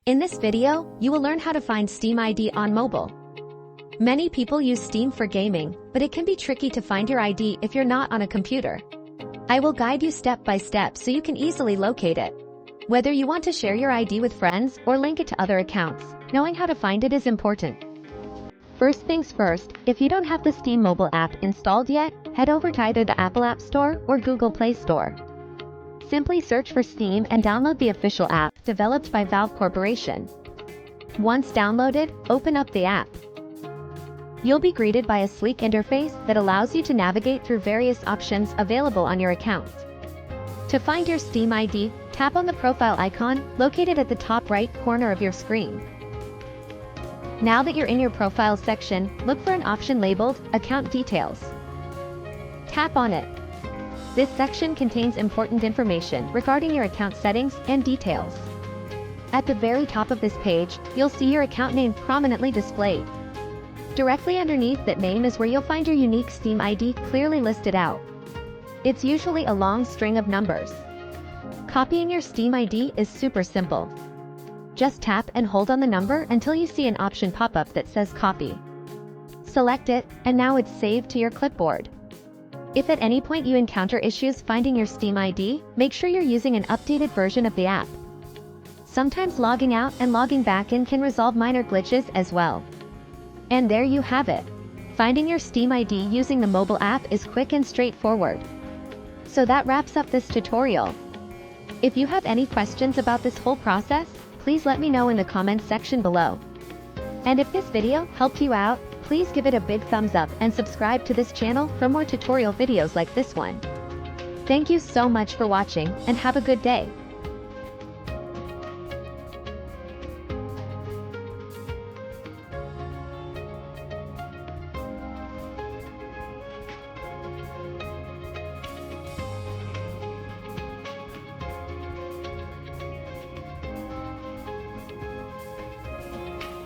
In this video, you will learn how to find Steam ID on mobile. Many people use Steam for gaming, but it can be tricky to find your ID if you're not on a computer. I will guide you step by step so you can easily locate it. Whether you want to share your ID with friends or link it to other accounts, knowing how to find it is important. First things first, if you don't have the Steam mobile app installed yet, head over to either the Apple App Store or Google Play Store. Simply search for Steam and download the official app developed by Valve Corporation. Once downloaded, open up the app. You'll be greeted by a sleek interface that allows you to navigate through various options available on your account. To find your Steam ID, tap on the profile icon located at the top right corner of your screen. Now that you're in your profile section, look for an option labeled Account Details. Tap on it. This section contains important information regarding your account settings and details. At the very top of this page, you'll see your account name prominently displayed. Directly underneath that name is where you'll find your unique Steam ID clearly listed out. It's usually a long string of numbers. Copying your Steam ID is super simple. Just tap and hold on the number until you see an option pop up that says Copy. Select it, and now it's saved to your clipboard. If at any point you encounter issues finding your Steam ID, make sure you're using an updated version of the app. Sometimes logging out and logging back in can resolve minor glitches as well. And there you have it. Finding your Steam ID using the mobile app is quick and straightforward. So that wraps up this tutorial. If you have any questions about this whole process, please let me know in the comments section below. And if this video helped you out, please give it a big thumbs up and subscribe to this channel for more tutorial videos like this one. Thank you so much for watching and have a good day.